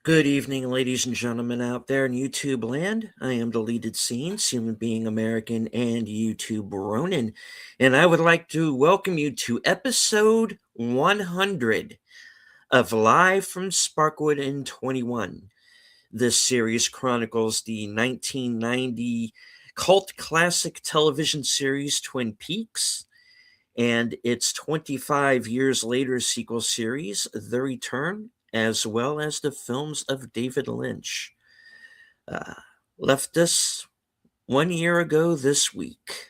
Good evening, ladies and gentlemen out there in YouTube land. I am Deleted Scenes, human being American, and YouTube Ronin. And I would like to welcome you to episode 100 of Live from Sparkwood in 21. This series chronicles the 1990 cult classic television series Twin Peaks and its 25 years later sequel series, The Return, as well as the films of David Lynch. Uh, Left us 1 year ago this week.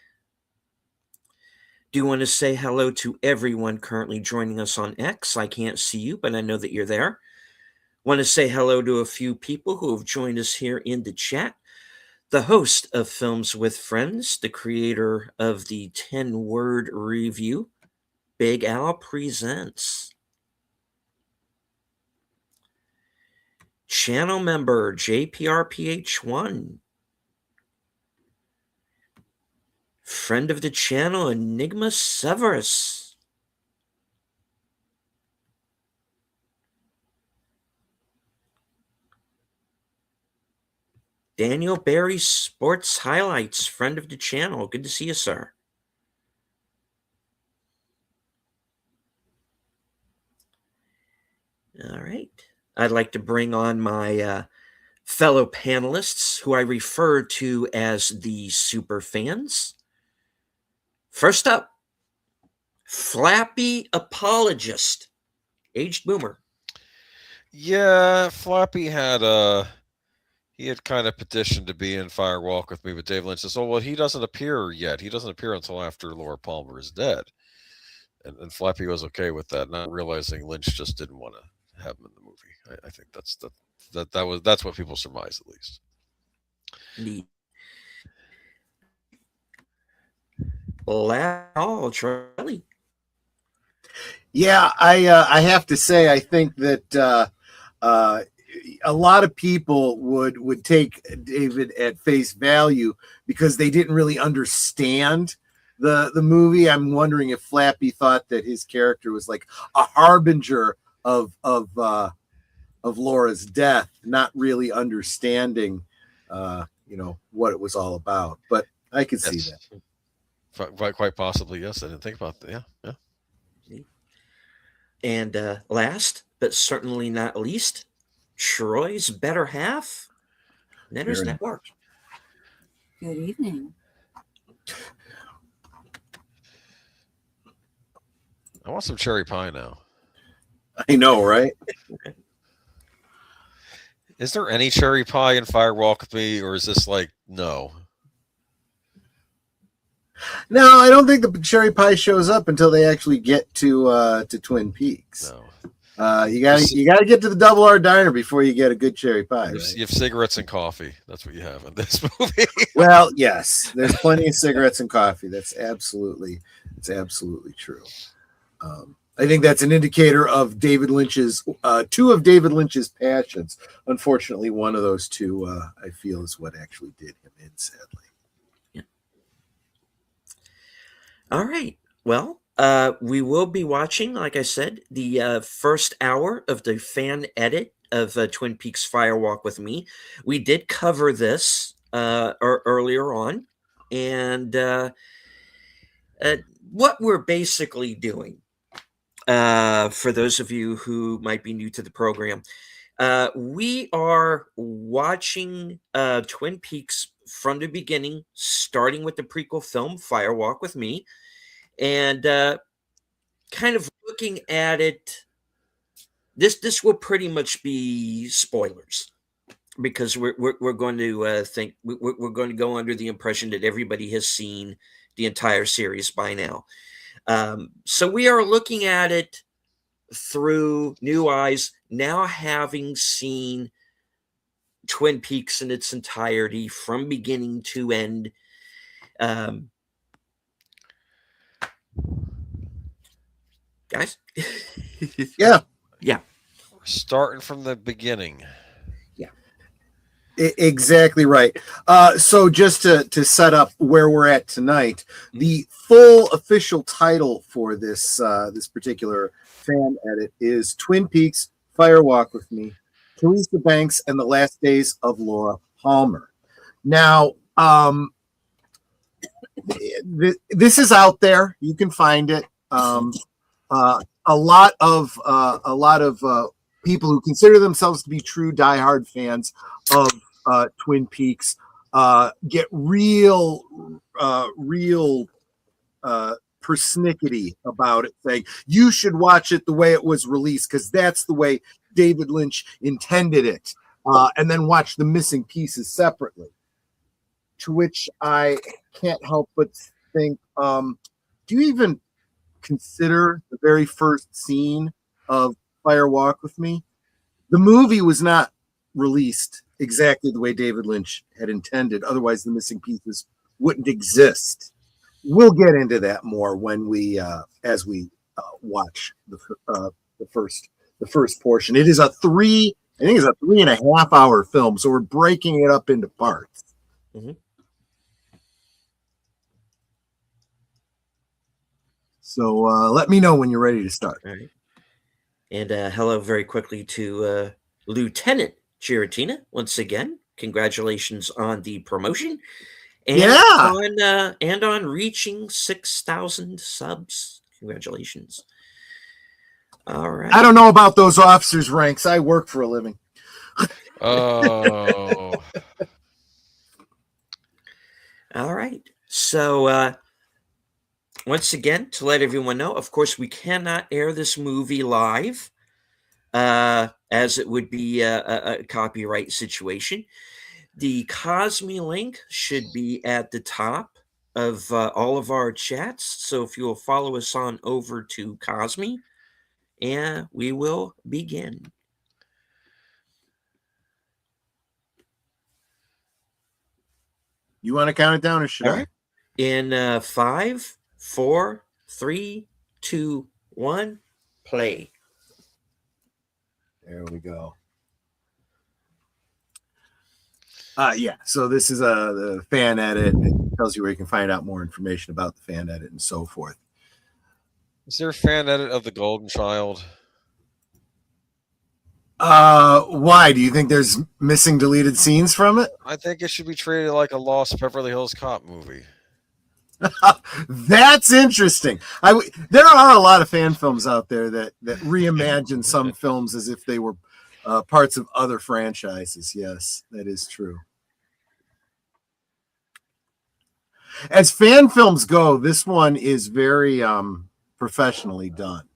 Do you want to say hello to everyone currently joining us on X? I can't see you, but I know that you're there. Want to say hello to a few people who have joined us here in the chat. The host of Films with Friends, the creator of the 10-word review, Big Al presents. Channel member JPRPH1. Friend of the channel Enigma Severus. Daniel Barry Sports Highlights, friend of the channel. Good to see you, sir. All right. I'd like to bring on my fellow panelists, who I refer to as the super fans. First up, Flappy Apologist, aged boomer. Yeah, Flappy had he had kind of petitioned to be in Firewalk with Me, but Dave Lynch says, "Oh well, he doesn't appear yet. He doesn't appear until after Laura Palmer is dead." And Flappy was okay with that, not realizing Lynch just didn't want to have him in the movie. I think that's what people surmise at least. The last Charlie. Yeah, I have to say, I think that a lot of people would take David at face value because they didn't really understand the movie. I'm wondering if Flappy thought that his character was like a harbinger of Laura's death, not really understanding what it was all about. But I could see that. Quite possibly, yes. I didn't think about that. Yeah. And last, but certainly not least, Troy's better half, Netters Network. Good evening. I want some cherry pie now. I know, right? Is there any cherry pie in Firewalk with Me, or is this like no? No, I don't think the cherry pie shows up until they actually get to Twin Peaks. No. You gotta get to the Double R Diner before you get a good cherry pie. You have cigarettes and coffee. That's what you have in this movie. Well, yes, there's plenty of cigarettes and coffee. It's absolutely true. I think that's an indicator of David Lynch's two of David Lynch's passions. Unfortunately, one of those two I feel is what actually did him in, sadly. Yeah. All right. Well, we will be watching, like I said, the first hour of the fan edit of Twin Peaks Firewalk with Me. We did cover this earlier on, and what we're basically doing, for those of you who might be new to the program, we are watching Twin Peaks from the beginning, starting with the prequel film Firewalk with Me, and kind of looking at it. This will pretty much be spoilers, because we're going to think we're going to go under the impression that everybody has seen the entire series by now. So we are looking at it through new eyes, now having seen Twin Peaks in its entirety from beginning to end. Guys? Yeah. We're starting from the beginning. Yeah. Exactly right. So just to set up where we're at tonight, the full official title for this particular fan edit is Twin Peaks Firewalk with Me Teresa Banks and the Last Days of Laura Palmer. Now, this is out there. You can find it. A lot of people who consider themselves to be true diehard fans of Twin Peaks get real persnickety about it, saying you should watch it the way it was released because that's the way David Lynch intended it, and then watch the missing pieces separately. To which I can't help but think, do you even consider the very first scene of Fire Walk with Me? The movie was not released exactly the way David Lynch had intended. Otherwise, the missing pieces wouldn't exist. We'll get into that more when we, as we watch the first portion. It is I think it's a 3.5 hour film, so we're breaking it up into parts. Mm-hmm. So let me know when you're ready to start. All right. And hello very quickly to Lieutenant Giratina once again. Congratulations on the promotion. And on reaching 6,000 subs. Congratulations. All right. I don't know about those officers' ranks. I work for a living. Oh. All right. So once again, to let everyone know, of course, we cannot air this movie live, as it would be a copyright situation. The Cosme link should be at the top of all of our chats. So if you will follow us on over to Cosme, and we will begin. You want to count it down, or should All I? right. In 5, 4, 3, 2, 1, play. There we go. Yeah, so this is the fan edit. It tells you where you can find out more information about the fan edit and so forth. Is there a fan edit of The Golden Child? Why? Do you think there's missing deleted scenes from it? I think it should be treated like a Lost Beverly Hills Cop movie. That's interesting. There are a lot of fan films out there that reimagine some films as if they were parts of other franchises. Yes, that is true. As fan films go, this one is very professionally done.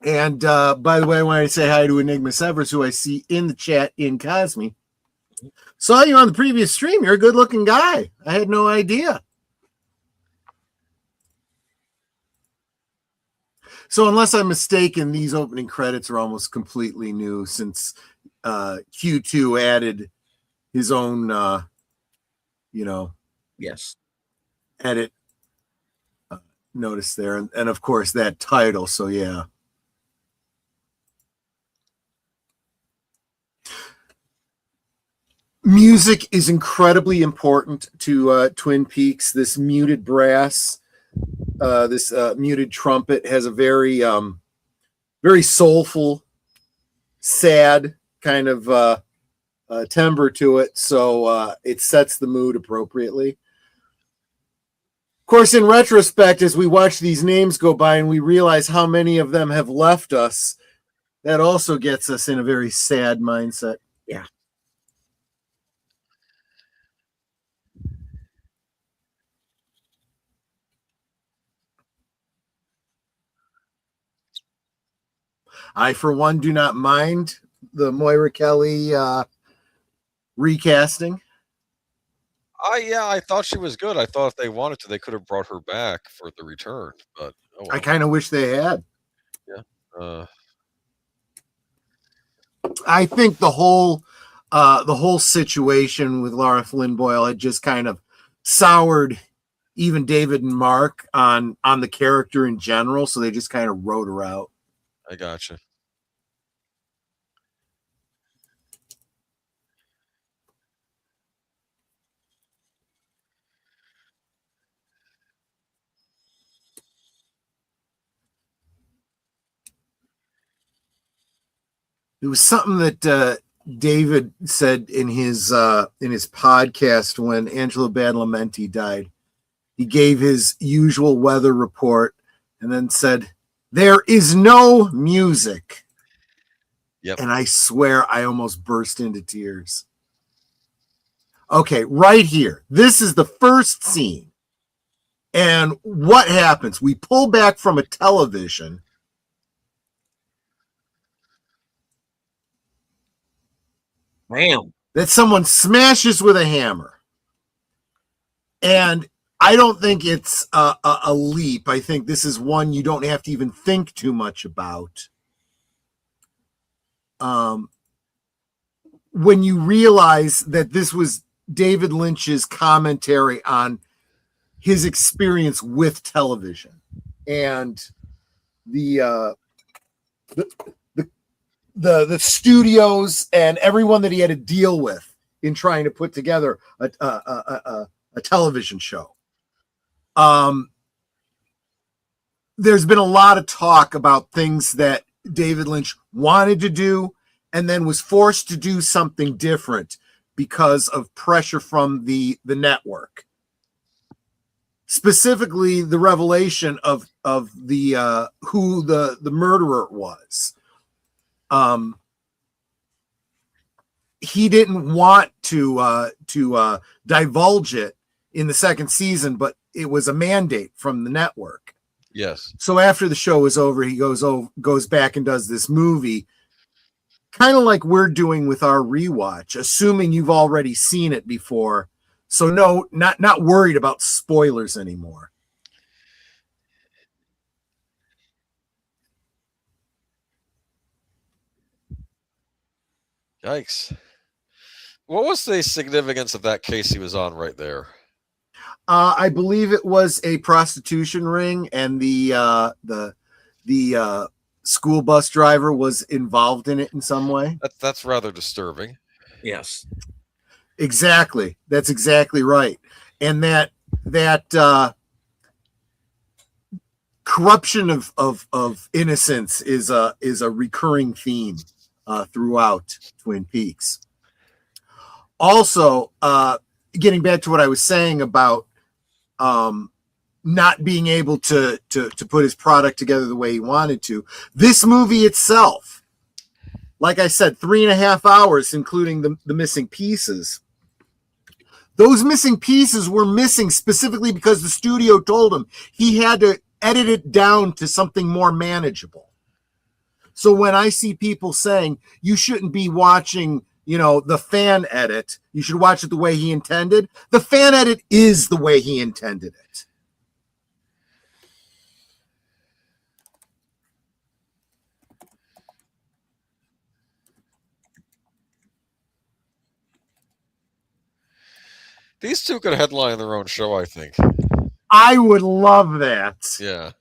And by the way, I wanted to say hi to Enigma Severs, who I see in the chat in Cosme. Saw you on the previous stream. You're a good-looking guy. I had no idea. So unless I'm mistaken, these opening credits are almost completely new since Q2 added his own, Yes. edit notice there. And of course, that title. So, yeah. Music is incredibly important to Twin Peaks. This muted brass, this muted trumpet has a very, very soulful, sad kind of timbre to it. So it sets the mood appropriately. Of course, in retrospect, as we watch these names go by and we realize how many of them have left us, that also gets us in a very sad mindset. Yeah. I, for one, do not mind the Moira Kelly recasting. I thought she was good. I thought if they wanted to, they could have brought her back for the return. But I kind of wish they had. Yeah. I think the whole situation with Laura Flynn Boyle had just kind of soured even David and Mark on the character in general, so they just kind of wrote her out. I gotcha. It was something that David said in his podcast when Angelo Badalamenti died. He gave his usual weather report and then said, "There is no music." Yep. And I swear I almost burst into tears. Okay, right here. This is the first scene. And what happens? We pull back from a television. Bam. That someone smashes with a hammer. And I don't think it's a leap. I think this is one you don't have to even think too much about. When you realize that this was David Lynch's commentary on his experience with television and the studios and everyone that he had to deal with in trying to put together a television show. There's been a lot of talk about things that David Lynch wanted to do and then was forced to do something different because of pressure from the network. Specifically, the revelation of the who the murderer was. He didn't want to divulge it in the second season, but it was a mandate from the network. Yes. So after the show is over, he goes back and does this movie, kind of like we're doing with our rewatch, assuming you've already seen it before. So no, not worried about spoilers anymore. Yikes. What was the significance of that case he was on right there? I believe it was a prostitution ring, and the school bus driver was involved in it in some way. That's rather disturbing. Yes. Exactly. That's exactly right. And that corruption of innocence is a recurring theme throughout Twin Peaks. Also, getting back to what I was saying about not being able to put his product together the way he wanted to, this movie itself, like I said, 3.5 hours, including the missing pieces. Those missing pieces were missing specifically because the studio told him he had to edit it down to something more manageable. So when I see people saying you shouldn't be watching, the fan edit, you should watch it the way he intended. The fan edit is the way he intended it. These two could headline their own show, I think. I would love that. Yeah.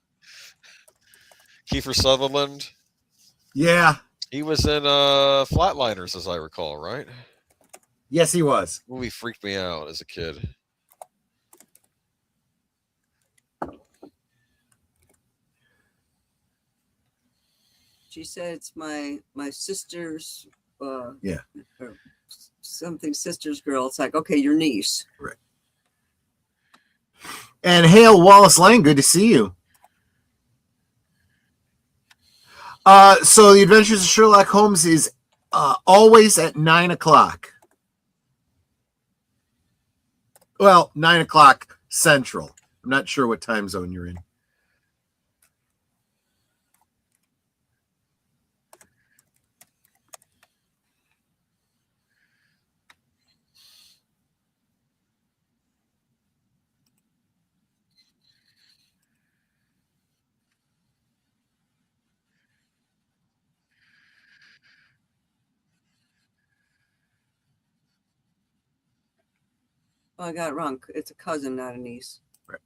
Kiefer Sutherland. Yeah. He was in Flatliners, as I recall, right? Yes, he was. The movie freaked me out as a kid. She said it's my sister's Yeah. or something sister's girl. It's like, okay, your niece. Right. And Hale Wallace Lang, good to see you. So the Adventures of Sherlock Holmes is always at 9:00. Well, 9:00 Central. I'm not sure what time zone you're in. Oh, I got it wrong. It's a cousin, not a niece. Right.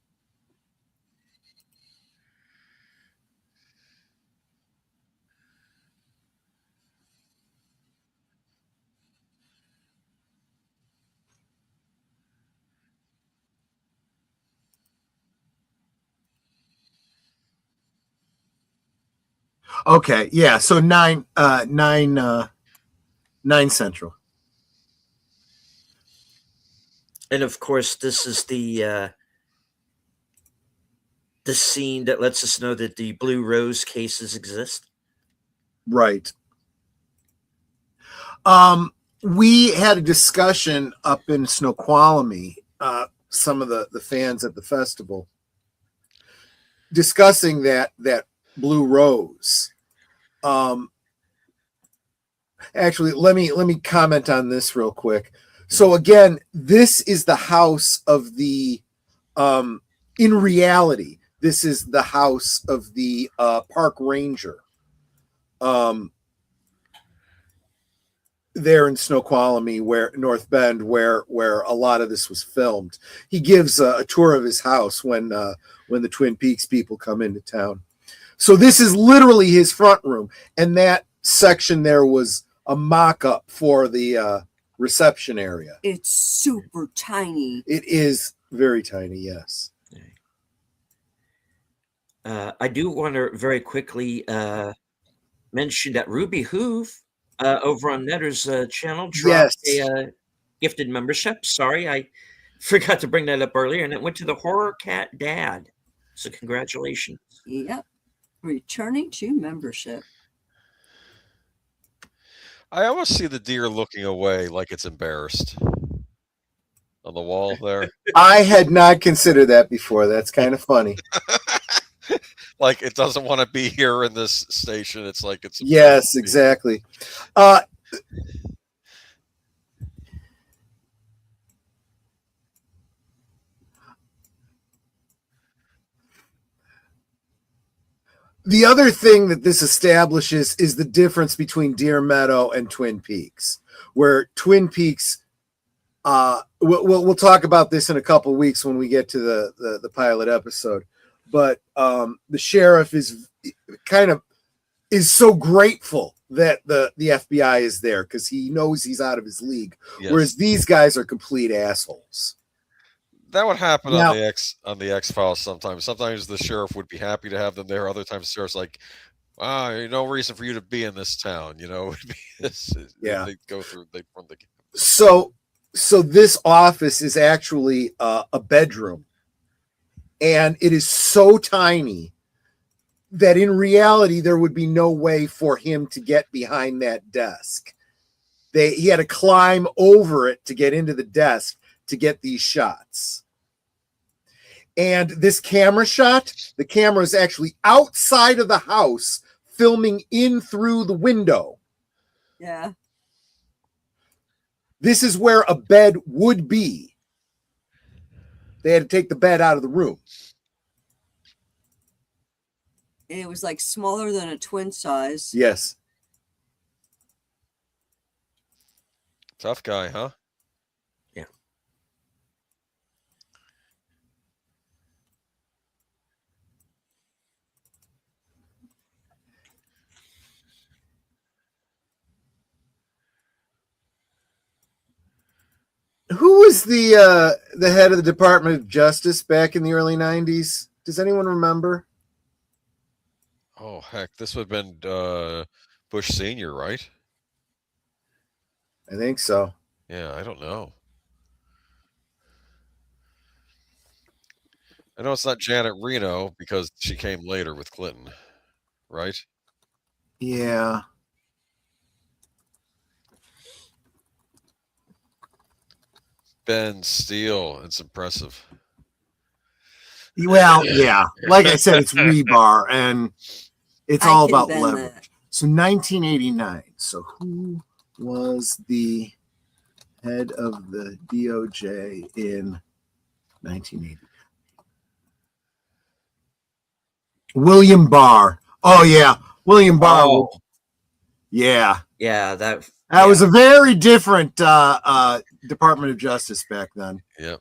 Okay, yeah. So 9 Central. And of course, this is the scene that lets us know that the Blue Rose cases exist. Right. We had a discussion up in Snoqualmie, some of the fans at the festival, discussing that Blue Rose. Actually, let me comment on this real quick. So again, this is the house of the in reality, this is the house of the park ranger. There in Snoqualmie, where North Bend, where a lot of this was filmed. He gives a tour of his house when the Twin Peaks people come into town. So this is literally his front room, and that section there was a mock-up for the reception area. It's super tiny. It is very tiny, yes. I do want to very quickly mention that Ruby Hoove over on Netter's channel dropped a gifted membership. Sorry, I forgot to bring that up earlier, and it went to the Horror Cat Dad. So congratulations. Yep. Returning to membership. I almost see the deer looking away like it's embarrassed on the wall there. I had not considered that before. That's kind of funny. Like it doesn't want to be here in this station. It's like it's yes, exactly. The other thing that this establishes is the difference between Deer Meadow and Twin Peaks, where Twin Peaks, we'll talk about this in a couple of weeks when we get to the pilot episode, but the sheriff is so grateful that the FBI is there because he knows he's out of his league, yes. Whereas these guys are complete assholes. That would happen on the X-Files sometimes. Sometimes the sheriff would be happy to have them there. Other times the sheriff's like, no reason for you to be in this town. You know, yeah. They go through. They run the. So this office is actually a bedroom, and it is so tiny that in reality there would be no way for him to get behind that desk. He had to climb over it to get into the desk to get these shots. And this camera shot, the camera is actually outside of the house filming in through the window. Yeah. This is where a bed would be. They had to take the bed out of the room. And it was like smaller than a twin size. Yes. Tough guy, huh? Yeah. Who was the head of the Department of Justice back in the early 90s? Does anyone remember? Oh, heck. This would have been Bush Sr., right? I think so. Yeah, I don't know. I know it's not Janet Reno because she came later with Clinton, right? Yeah. Ben Steele. It's impressive. Well, yeah. Like I said, it's rebar, and it's all about leverage. That. So 1989. So who was the head of the DOJ in 1980? William Barr. Oh, yeah. William Barr. Oh. Yeah. Yeah, that was a very different Department of Justice back then. Yep.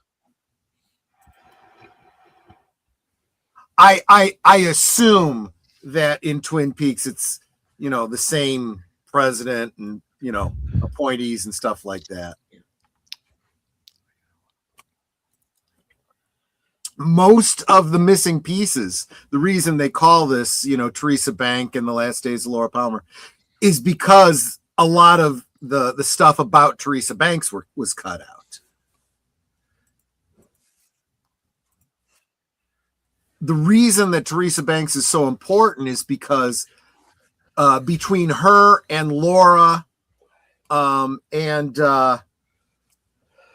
I assume that in Twin Peaks it's the same president and appointees and stuff like that. most of the missing pieces, the reason they call this, Teresa Bank and the Last Days of Laura Palmer, is because a lot of the stuff about Teresa Banks was cut out. The reason that Teresa Banks is so important is because between her and Laura and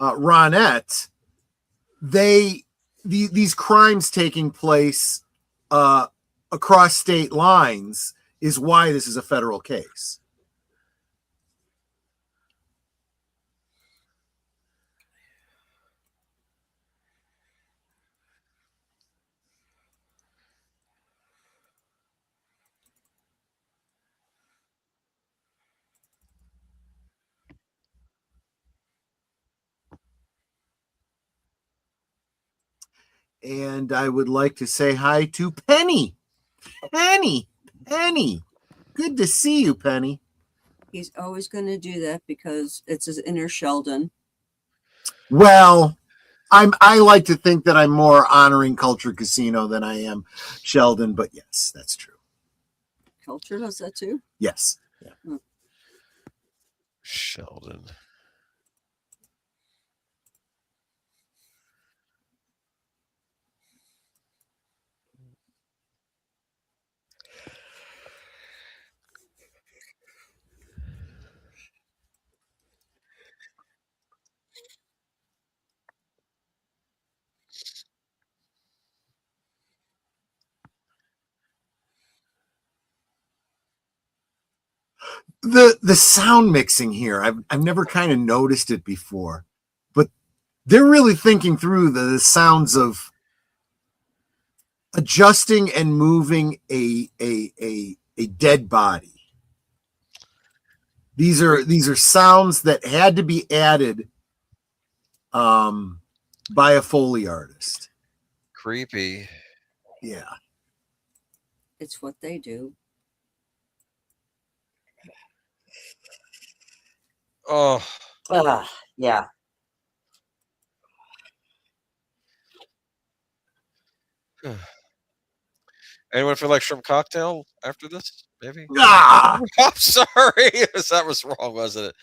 Ronette, these crimes taking place across state lines is why this is a federal case. And I would like to say hi to Penny. Penny. Good to see you, Penny. He's always going to do that because it's his inner Sheldon. Well, I like to think that I'm more honoring Culture Casino than I am Sheldon, but yes, that's true. Culture does that too? Yes. Yeah. Sheldon. The sound mixing here, I've never kind of noticed it before, but they're really thinking through the sounds of adjusting and moving a dead body. These are sounds that had to be added by a Foley artist. Creepy. Yeah. It's what they do. Oh. Yeah. Anyone feel like shrimp cocktail after this? Maybe. Ah! I'm sorry. That was wrong, wasn't it?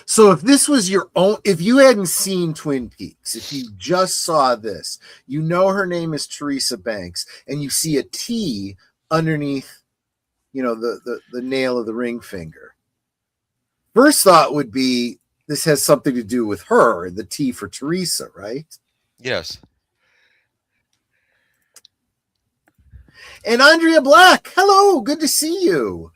So if this was your own, if you hadn't seen Twin Peaks, if you just saw this, her name is Teresa Banks, and you see a T underneath, the nail of the ring finger. First thought would be this has something to do with her, the T for Teresa, right? Yes. And Andrea Black, hello, good to see you.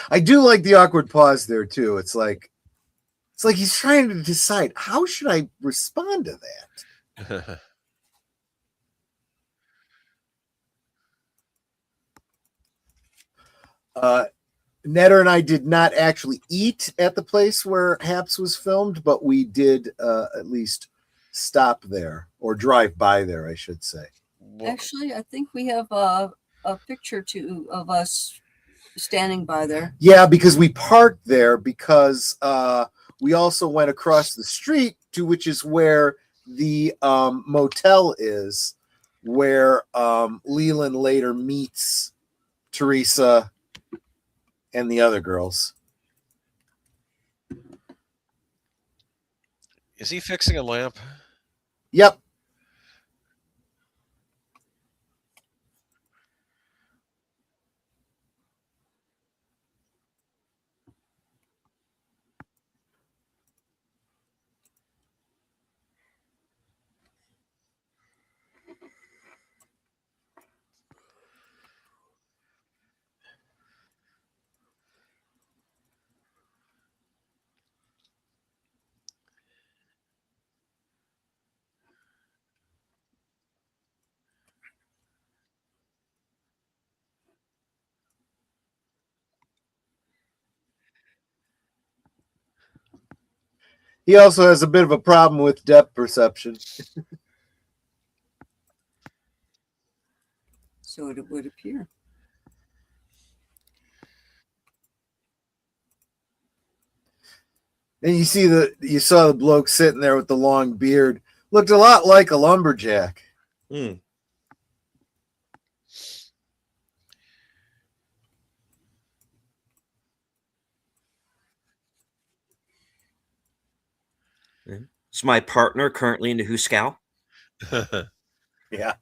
I do like the awkward pause there too. It's like he's trying to decide, how should I respond to that? Netter and I did not actually eat at the place where Haps was filmed, but we did at least stop there, or drive by there, I should say. Actually, I think we have a picture of us standing by there. Yeah, because we parked there because we also went across the street to which is where the motel is, where Leland later meets Teresa and the other girls. Is he fixing a lamp? Yep. He also has a bit of a problem with depth perception. So it would appear. And you saw the bloke sitting there with the long beard. Looked a lot like a lumberjack. Hmm. Is my partner currently into Huskow? Yeah.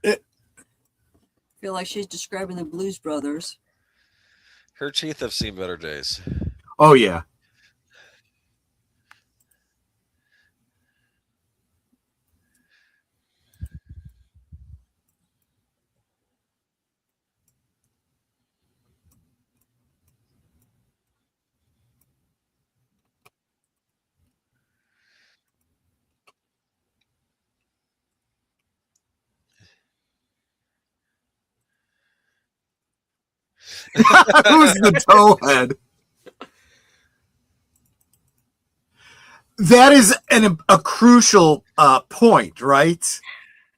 I feel like she's describing the Blues Brothers. Her teeth have seen better days. Oh, yeah. Who's the towhead? That is a crucial point, right?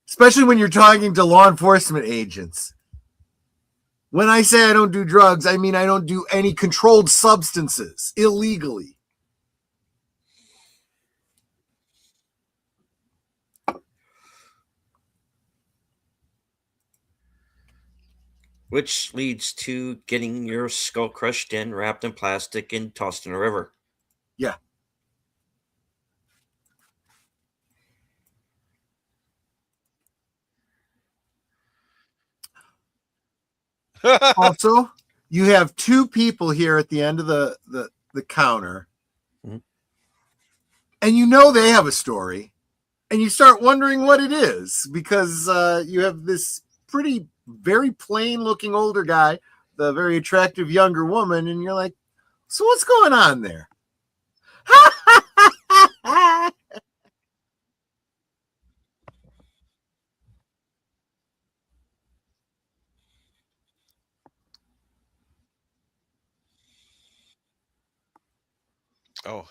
Especially when you're talking to law enforcement agents. When I say I don't do drugs, I mean I don't do any controlled substances illegally. Which leads to getting your skull crushed in, wrapped in plastic, and tossed in a river. Yeah. Also, you have two people here at the end of the counter, Mhm. and you know they have a story, and you start wondering what it is because you have this very plain looking older guy, the very attractive younger woman, and you're like, so what's going on there? Oh.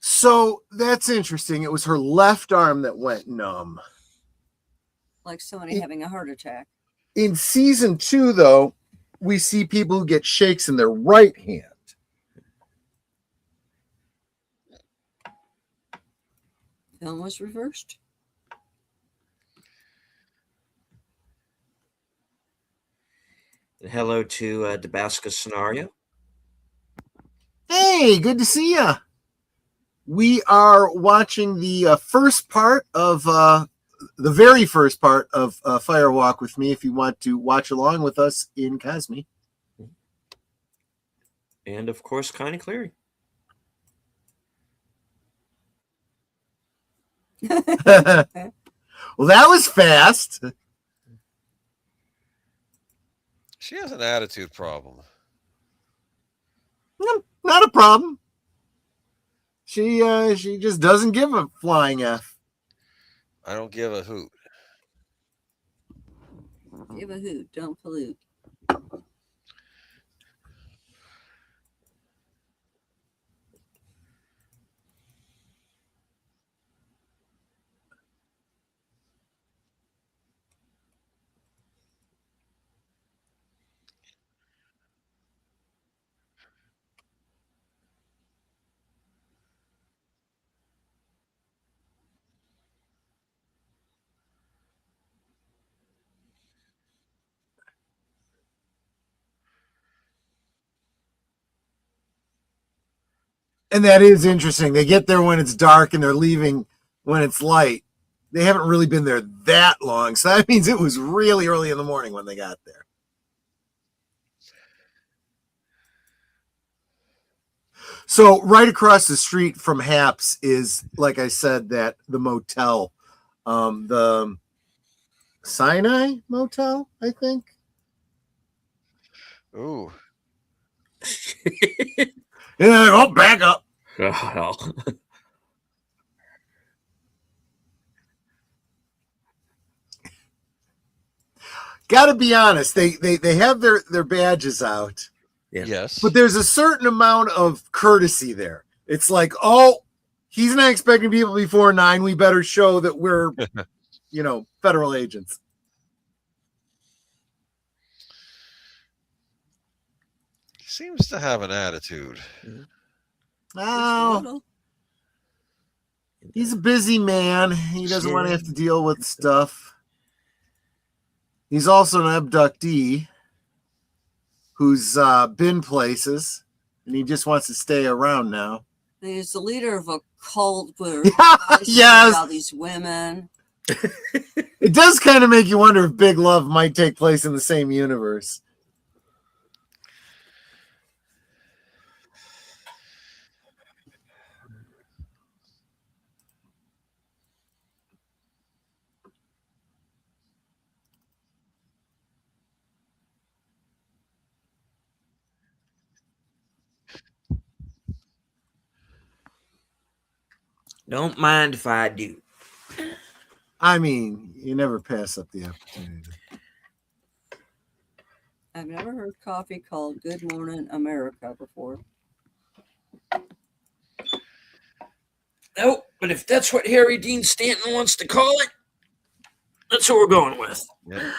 So that's interesting. It was her left arm that went numb. Like somebody having a heart attack. In season 2, though, we see people who get shakes in their right hand. Film was reversed. And hello to Dabaska Scenario. Hey, good to see you. We are watching the first part of the very first part of Firewalk with me. If you want to watch along with us in Cosme, And of course, Connie Cleary. well, that was fast. She has an attitude problem. No, not a problem. She just doesn't give a flying F. I don't give a hoot. Give a hoot, don't pollute. And that is interesting. They get there when it's dark and they're leaving when it's light. they haven't really been there that long. So that means it was really early in the morning when they got there. So right across the street from Haps is, like I said, that the motel, the Sinai Motel, I think. Ooh. Yeah, oh, back up. Oh, Got to be honest, they have their badges out, yeah. Yes. but there's a certain amount of courtesy there. It's like, oh, he's not expecting people before 9. We better show that we're, federal agents. He seems to have an attitude. Oh, he's a busy man. He doesn't want to have to deal with stuff. He's also an abductee who's been places, and he just wants to stay around now. He's the leader of a cult where Yes. all these women. It does kind of make you wonder if Big Love might take place in the same universe. Don't mind if I do. I mean, you never pass up the opportunity. I've never heard coffee called Good Morning America before. Nope, but if that's what Harry Dean Stanton wants to call it, that's what we're going with. Yeah.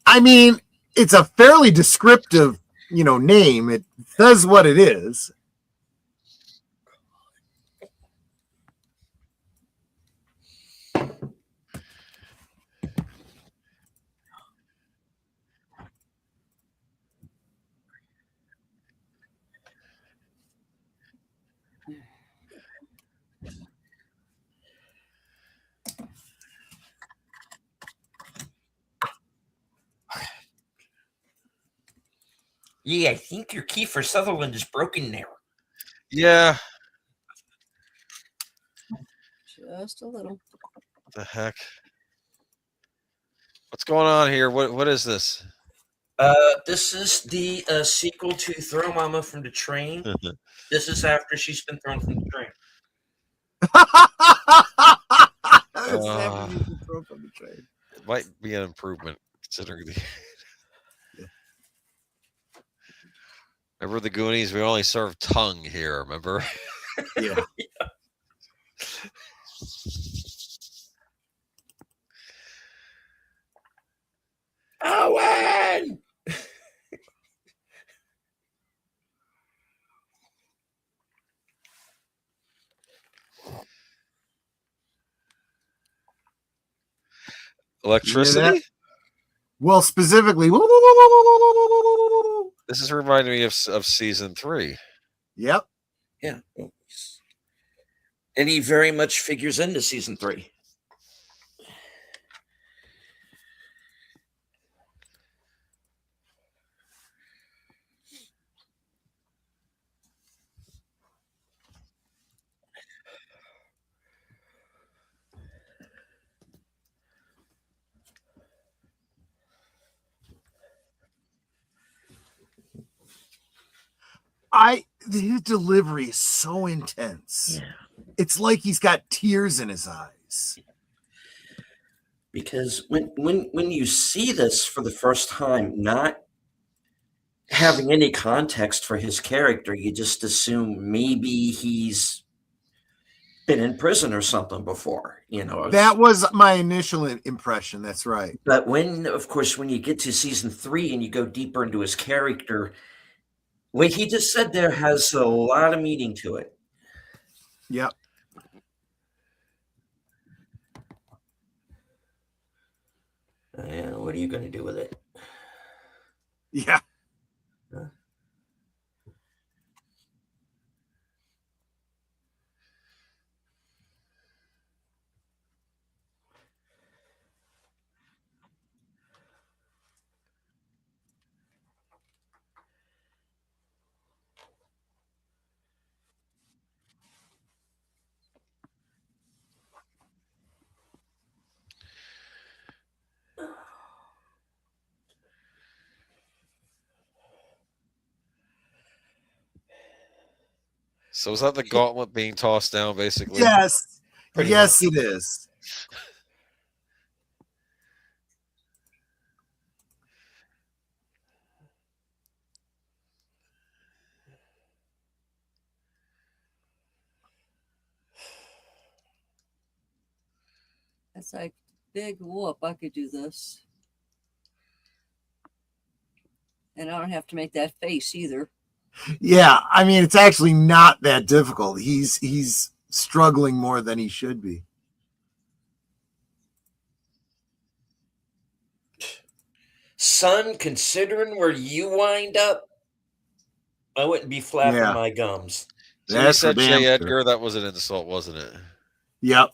I mean, it's a fairly descriptive, name. It says what it is. Yeah, I think your Kiefer Sutherland is broken there. Yeah. Just a little. What the heck? What's going on here? What is this? This is the sequel to Throw Mama from the Train. This is after she's been thrown from the train. It might be an improvement considering the. Remember the Goonies? We only served tongue here. Remember? Yeah. Owen! Electricity? Well, specifically. This is reminding me of season 3. Yep. Yeah. And he very much figures into season 3. His delivery is so intense. Yeah. It's like he's got tears in his eyes. Because when you see this for the first time, not having any context for his character, you just assume maybe he's been in prison or something before, That was my initial impression. That's right. But when you get to season 3 and you go deeper into his character, what he just said there has a lot of meaning to it. Yep. What are you going to do with it? Yeah. Huh? So is that the gauntlet being tossed down, basically? Yes. Pretty Yes, much. it is. It's like big whoop. I could do this, and I don't have to make that face either. Yeah, I mean, it's actually not that difficult. He's struggling more than he should be. Son, considering where you wind up, I wouldn't be flapping Yeah, my gums. So you that's for said damn J. sure. Edgar. That was an insult, wasn't it? Yep.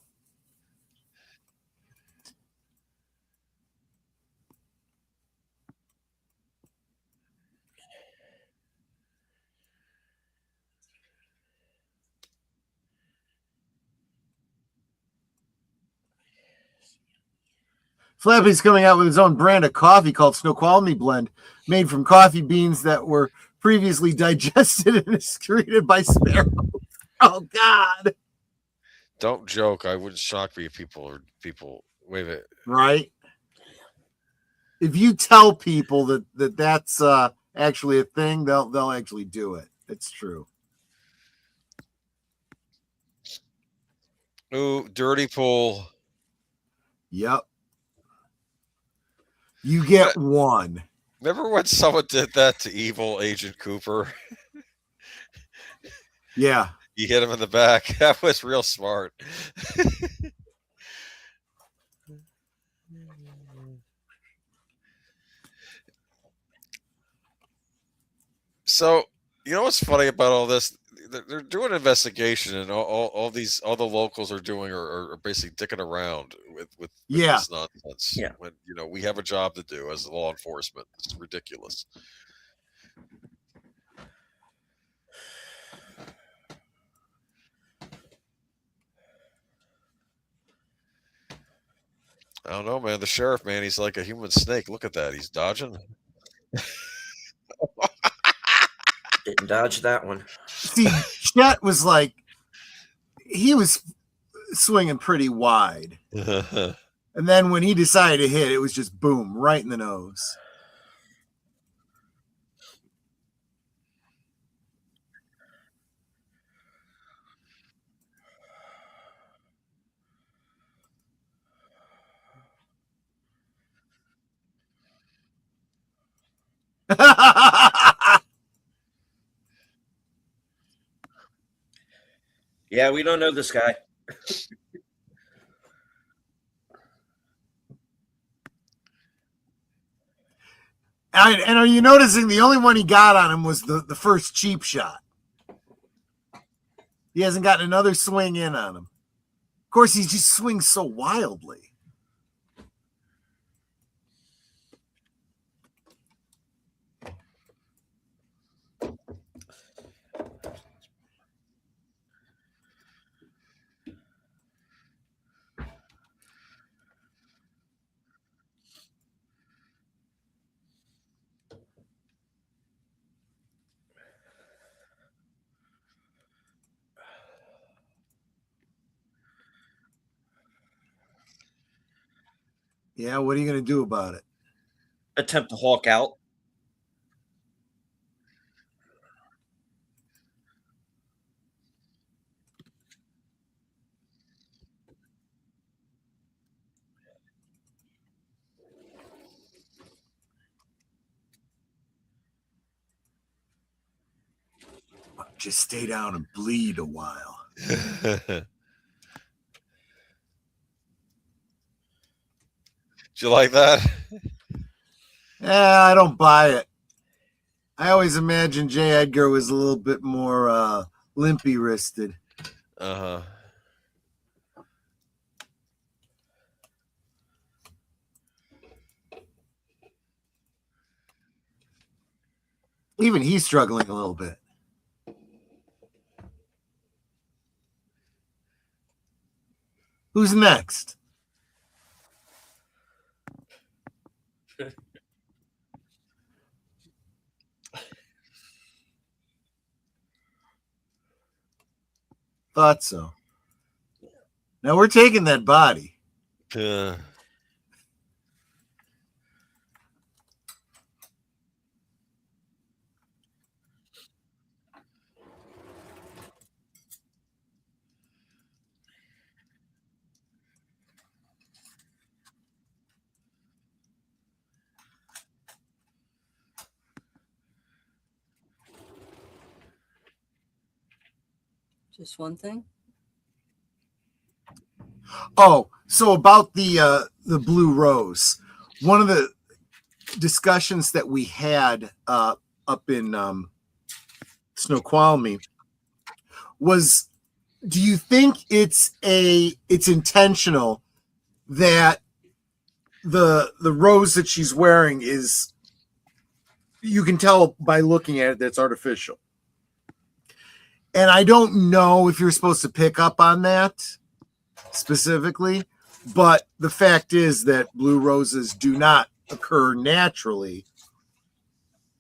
Flappy's coming out with his own brand of coffee called Snoqualmie Blend, made from coffee beans that were previously digested and excreted by sparrows. Oh God! Don't joke. I wouldn't shock me if people. Wait a minute. Right? If you tell people that's actually a thing, they'll actually do it. It's true. Ooh, dirty pool. Yep. You get one. Remember when someone did that to evil Agent Cooper? Yeah. You hit him in the back. That was real smart. So, you know what's funny about all this? They're doing an investigation, and all the locals are doing are basically dicking around with Yeah. this nonsense. Yeah. When we have a job to do as law enforcement. It's ridiculous. I don't know, man. The sheriff, man, he's like a human snake. Look at that. He's dodging. Didn't dodge that one. See, Chet was like, he was swinging pretty wide. And then when he decided to hit, it was just boom, right in the nose. Yeah, we don't know this guy. And are you noticing the only one he got on him was the first cheap shot? He hasn't gotten another swing in on him. Of course, he just swings so wildly. Yeah, what are you going to do about it? Attempt to hawk out. Just stay down and bleed a while. Did you like that? I don't buy it. I always imagined J. Edgar was a little bit more limpy wristed. Uh-huh. Even he's struggling a little bit. Who's next? Thought so. Now we're taking that body. Just one thing. Oh, so about the blue rose. One of the discussions that we had up in Snoqualmie was, do you think it's intentional that the rose that she's wearing is, you can tell by looking at it that's artificial? And I don't know if you're supposed to pick up on that specifically, but the fact is that blue roses do not occur naturally,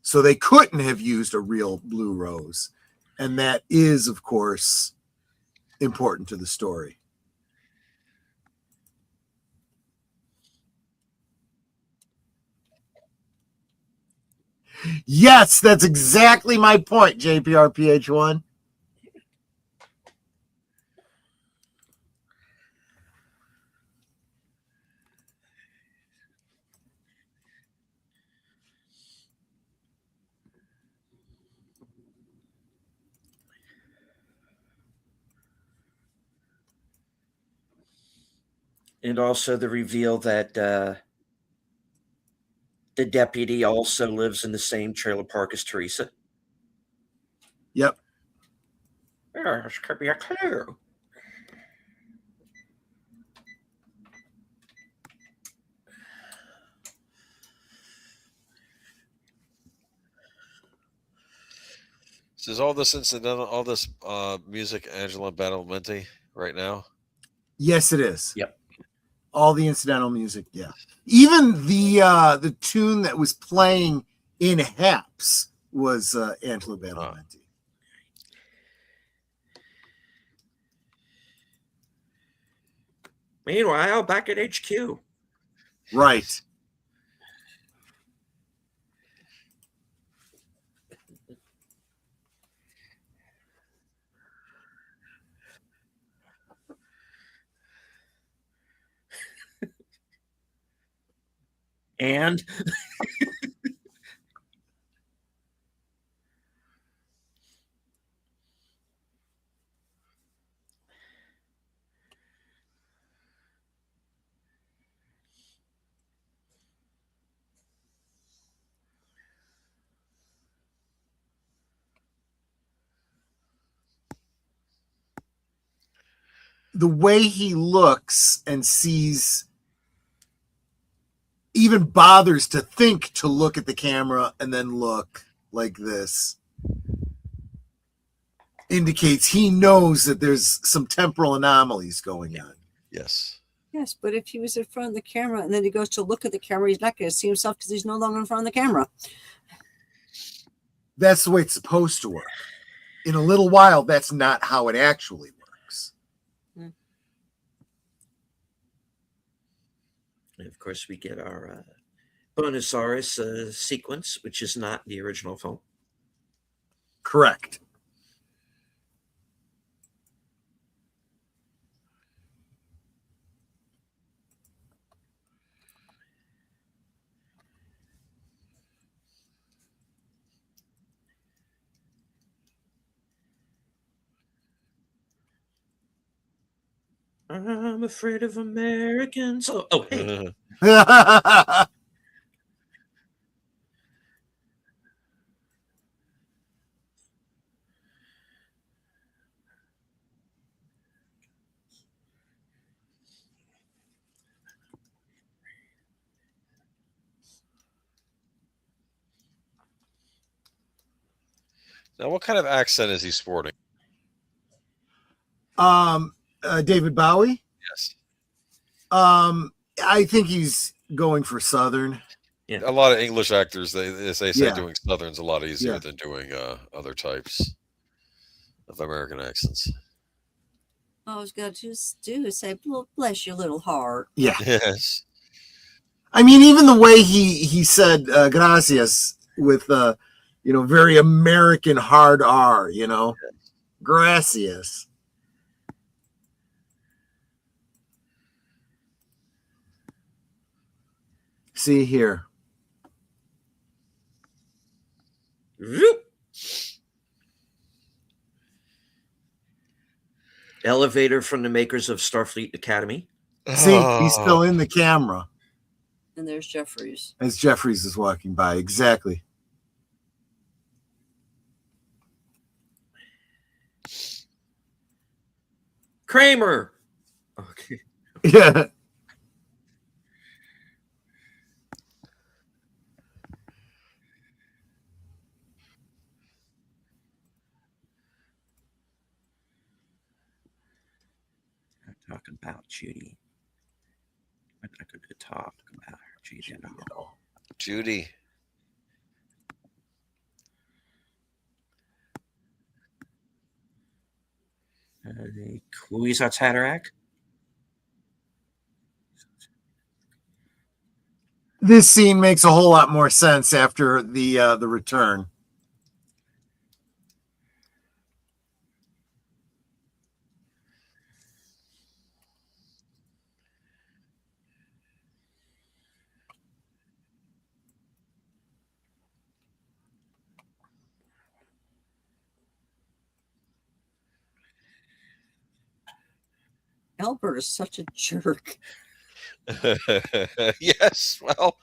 so they couldn't have used a real blue rose, and that is, of course, important to the story. Yes, that's exactly my point, JPRPH1. And also the reveal that the deputy also lives in the same trailer park as Teresa. Yep. Yeah, this could be a clue. So is all this incidental, all this music, Angela Badalamenti right now? Yes, it is. Yep. All the incidental music, yeah. Even the tune that was playing in Haps was Angelo Badalamenti. Meanwhile, back at HQ. Right. And the way he looks and sees, even bothers to think to look at the camera and then look like this, indicates he knows that there's some temporal anomalies going on. Yes. Yes, but if he was in front of the camera and then he goes to look at the camera, he's not going to see himself because he's no longer in front of the camera. That's the way it's supposed to work. In a little while, that's not how it actually works. And of course, we get our Bonosaurus sequence, which is not the original film. Correct. I'm afraid of Americans. Oh hey. Now, what kind of accent is he sporting? David Bowie. Yes. I think he's going for Southern. Yeah. A lot of English actors, they say Yeah. doing Southern's a lot easier Yeah. than doing other types of American accents. All I was got to do is say, bless your little heart. Yeah. Yes. I mean, even the way he said gracias with very American hard R, gracias. See here. Zoop. Elevator from the makers of Starfleet Academy. See, he's still in the camera And there's Jeffries. as Jeffries is walking by. Exactly. Kramer. Okay. Yeah. Talk about Judy. I'm not going to talk about her, Judy at all. Judy. Louisa Tatterack. This scene makes a whole lot more sense after the return. Albert is such a jerk. Yes. Well.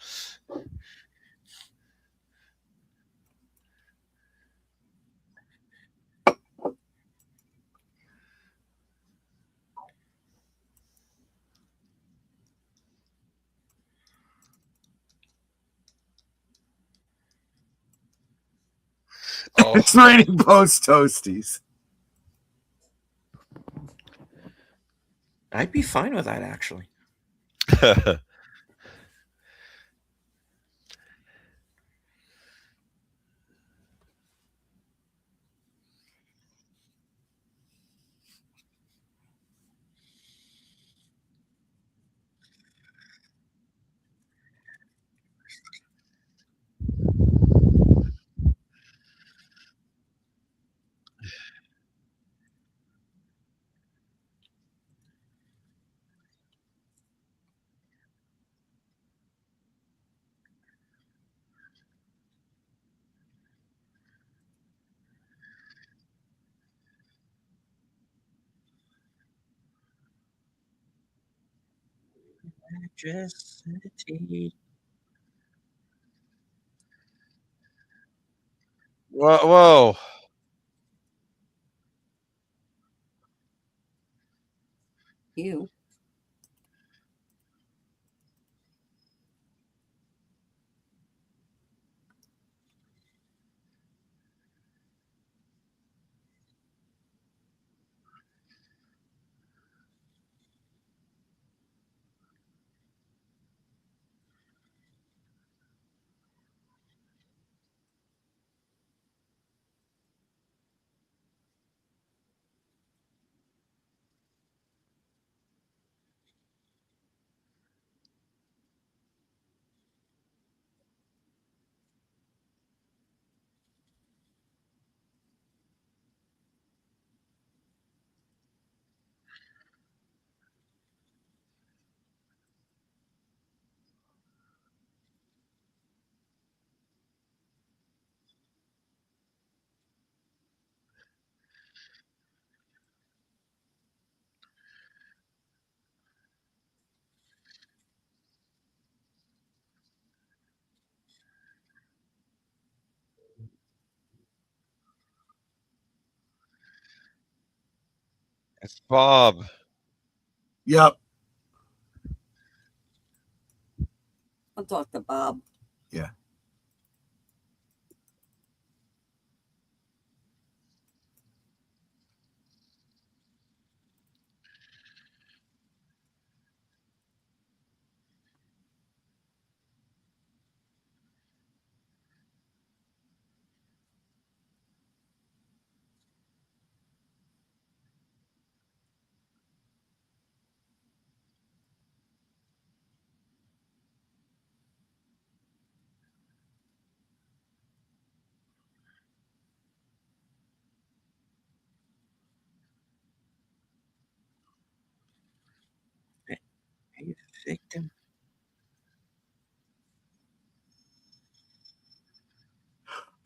Oh. It's raining post toasties. I'd be fine with that, actually. Majesty. Whoa. You. It's Bob. Yep. I'll talk to Bob. Yeah.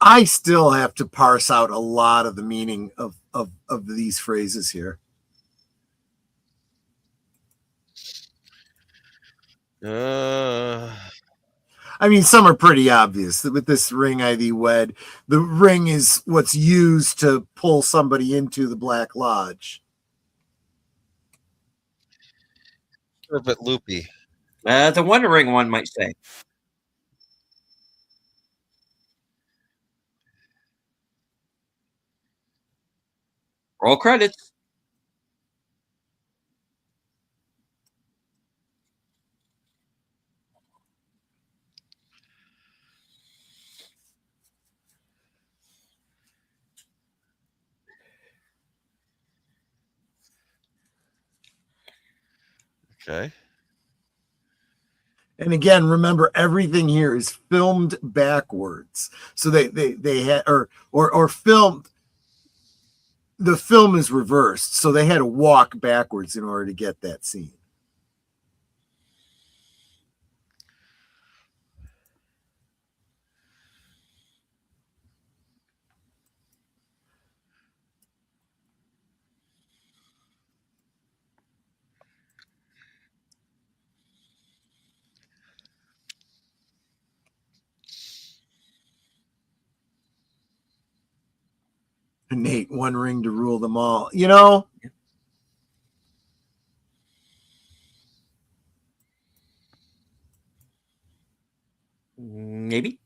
I still have to parse out a lot of the meaning of these phrases here. I mean, some are pretty obvious. With this ring I thee wed, the ring is what's used to pull somebody into the Black Lodge. A bit loopy. The Wondering one might say. Roll credits. Okay. And again, remember everything here is filmed backwards. So they had or filmed. The film is reversed, so they had to walk backwards in order to get that scene. Nate, one ring to rule them all. You know, Maybe.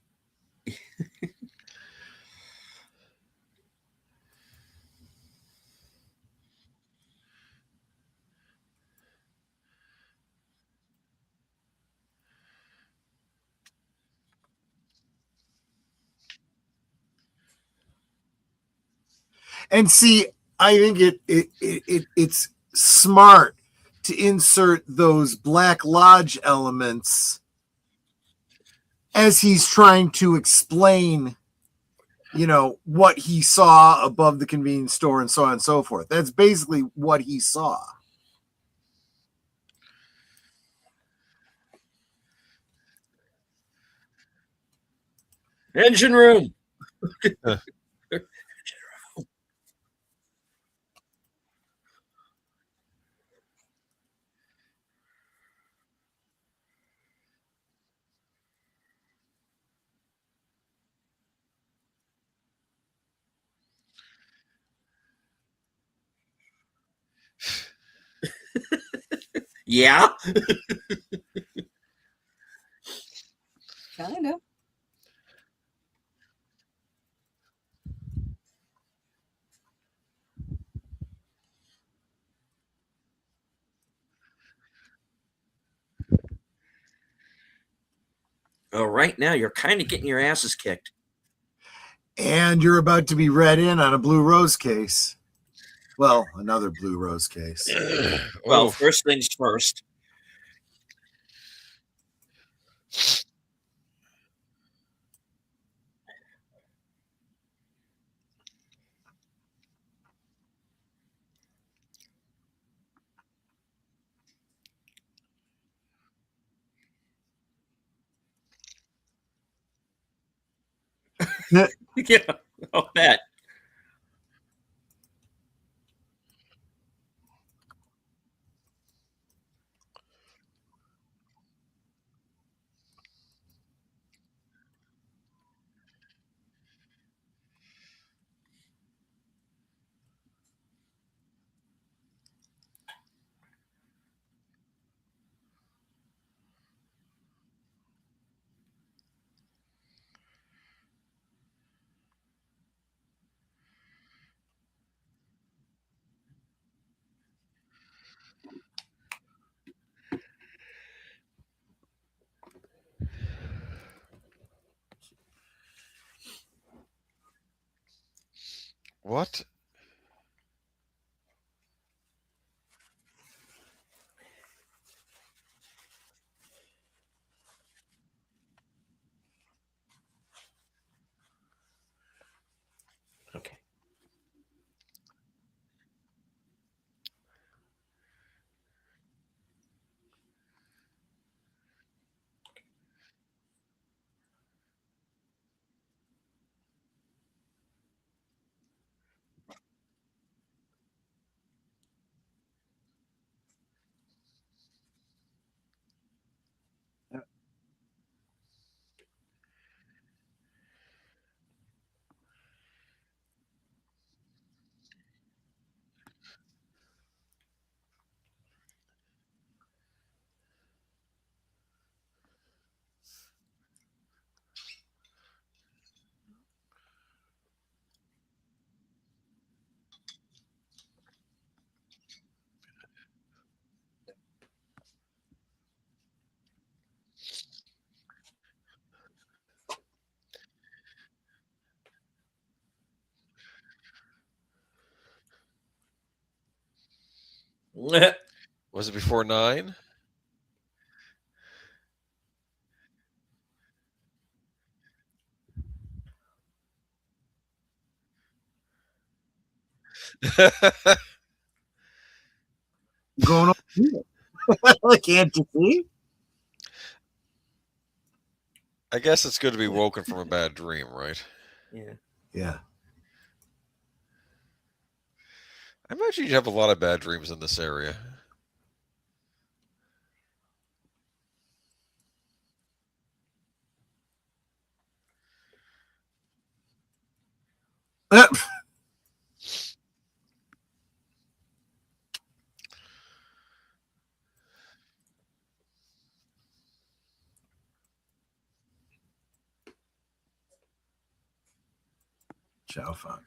and see, I think it's smart to insert those Black Lodge elements as he's trying to explain, you know, what he saw above the convenience store and so on and so forth. That's basically what he saw. Engine room. Yeah. Kind of. Oh, right now you're kind of getting your asses kicked. And you're about to be read in on a blue rose case. Well, another blue rose case. Well, Oof. first things first. Yeah, I'll bet. What? Okay. Was it before 9? Going on here. Can't you see? I guess it's good to be woken from a bad dream, right? Yeah. Yeah. I imagine you'd have a lot of bad dreams in this area. Chow fun.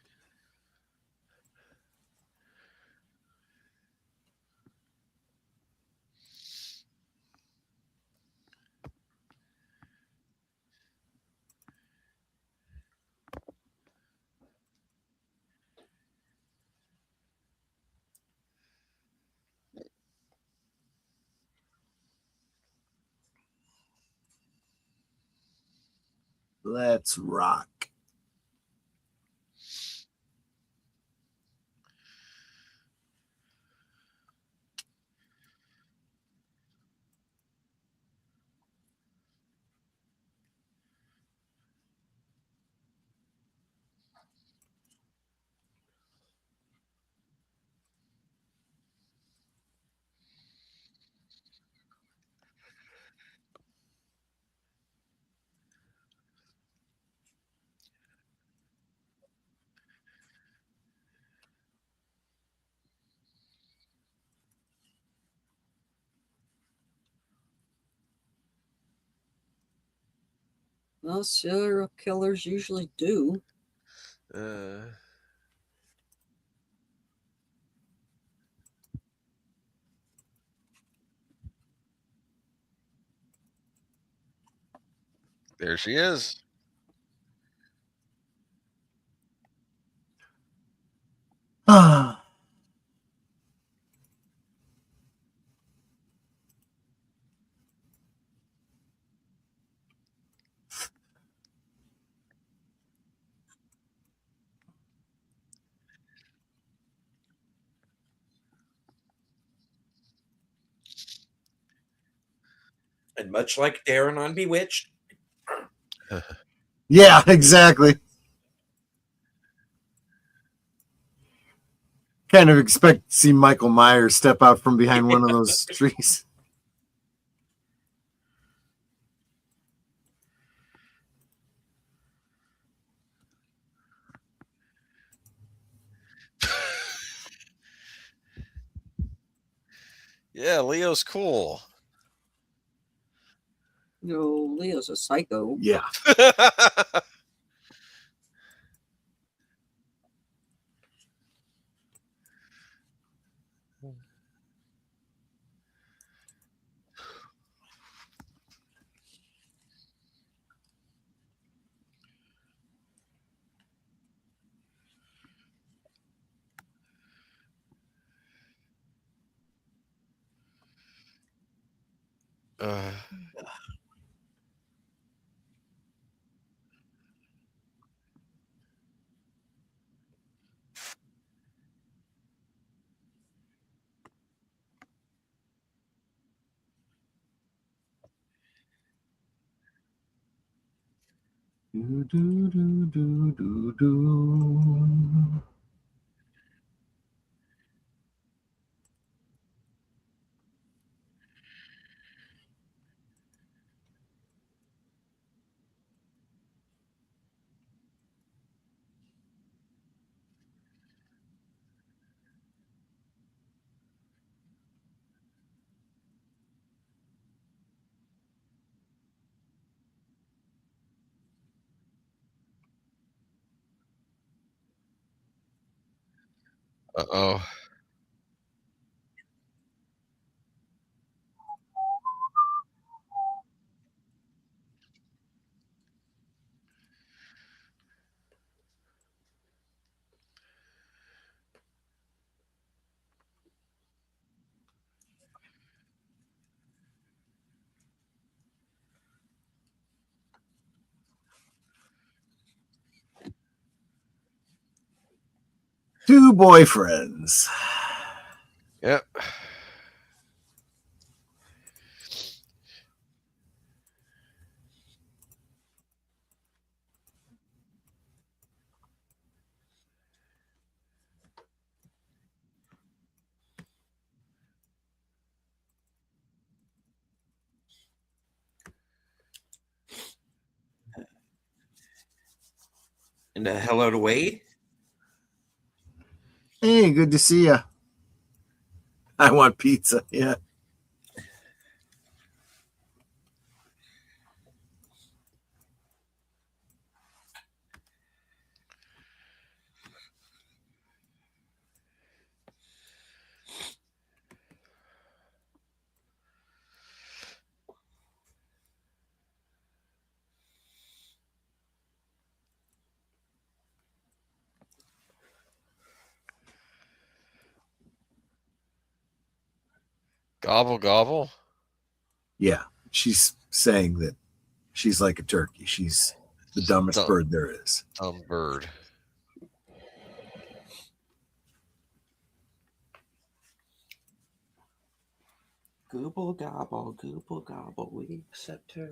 Let's rock. Well, serial killers usually do. Uh, there she is. Ah. And much like Darren on Bewitched. Yeah, exactly. Kind of expect to see Michael Myers step out from behind one of those trees. Yeah, Leo's cool. No, Leo's a psycho. Yeah. uh, Do, do, do, do, do, do. uh-oh. Two boyfriends. Yep. And hello to Wade. Hey, good to see you. I want pizza. Yeah. Gobble gobble. Yeah. She's saying that she's like a turkey. She's the dumbest bird there is. Dumb bird. Gooble gobble, gooble gobble. We accept her,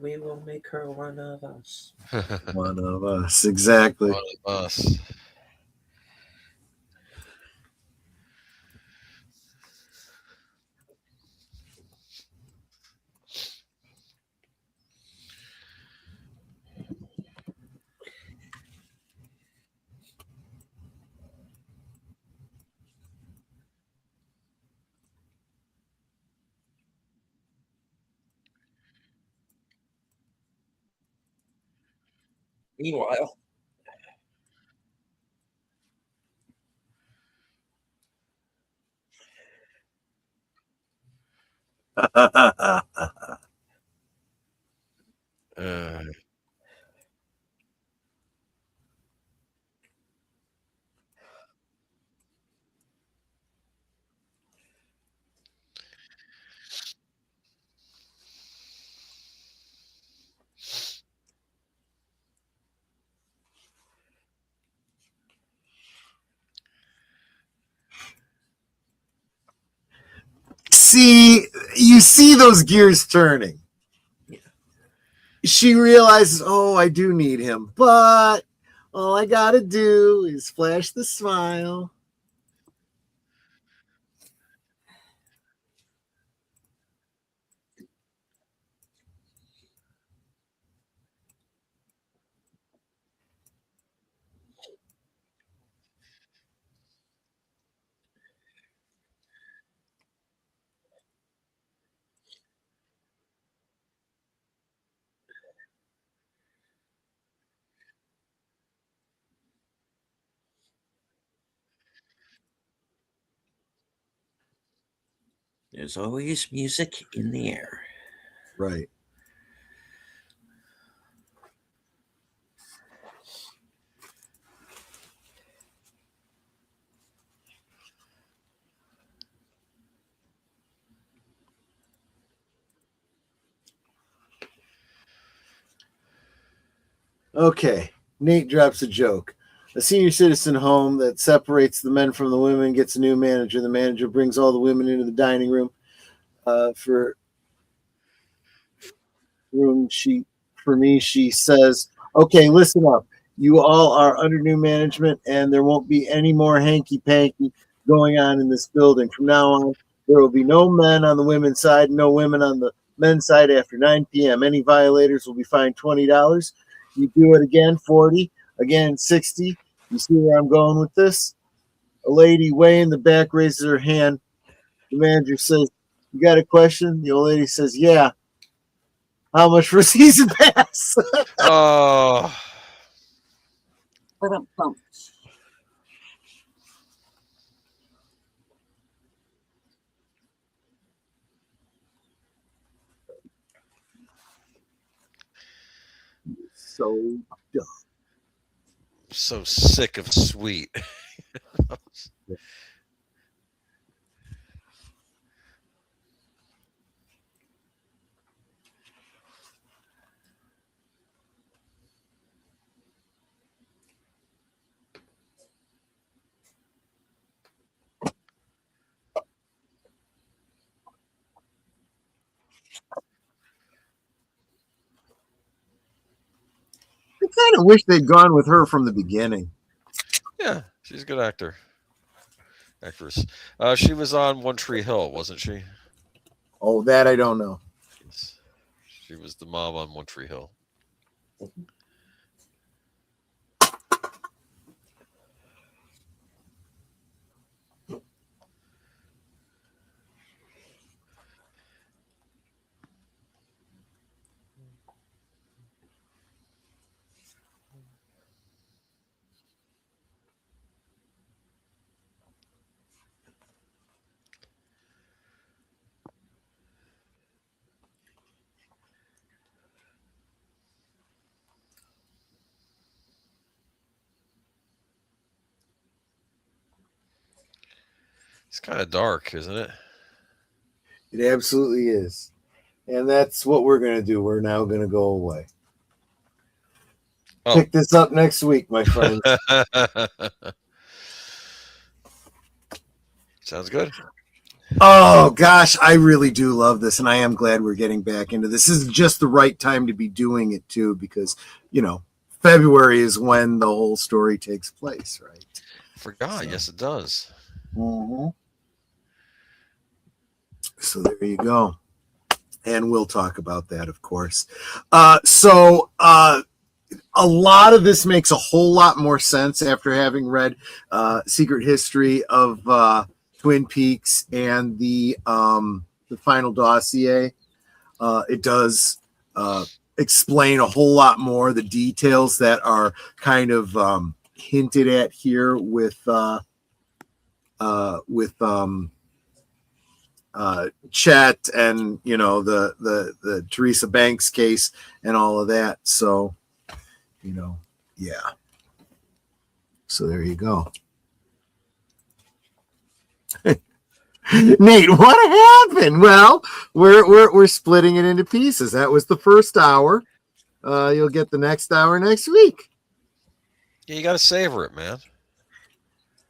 we will make her one of us. One of us. Exactly. One of us. Meanwhile, Uh, you see those gears turning. Yeah. She realizes, oh, I do need him, but all I gotta do is flash the smile. there's always music in the air. Right. Okay. Nate drops a joke. A senior citizen home that separates the men from the women gets a new manager. The manager brings all the women into the dining room for room. She says, okay, listen up. You all are under new management, and there won't be any more hanky panky going on in this building. From now on, there will be no men on the women's side, no women on the men's side after 9 p.m. Any violators will be fined $20. You do it again, 40, again, 60. You see where I'm going with this? A lady way in the back raises her hand. The manager says, you got a question? The old lady says, yeah. How much for a season pass? oh. Ba-dum-bum. So dumb. So sick of sweet. kind of wish they'd gone with her from the beginning. Yeah, she's a good actress. She was on One Tree Hill, wasn't she? Oh, that I don't know. Yes. She was the mom on One Tree Hill. It's kind of dark, isn't it? It absolutely is. And that's what we're going to do. We're now going to go away. Oh. Pick this up next week, my friends. Sounds good. Oh, gosh, I really do love this. And I am glad we're getting back into this. This is just the right time to be doing it, too, because, you know, February is when the whole story takes place, right? Forgot. So. Yes, it does. Mm-hmm. So there you go. And we'll talk about that, of course. A lot of this makes a whole lot more sense after having read Secret History of Twin Peaks and the final dossier. It does explain a whole lot more the details that are kind of hinted at here with Chet and, you know, the Teresa Banks case and all of that. So, you know, yeah. So there you go. Nate, what happened? Well, we're splitting it into pieces. That was the first hour. You'll get the next hour next week. Yeah, you got to savor it, man.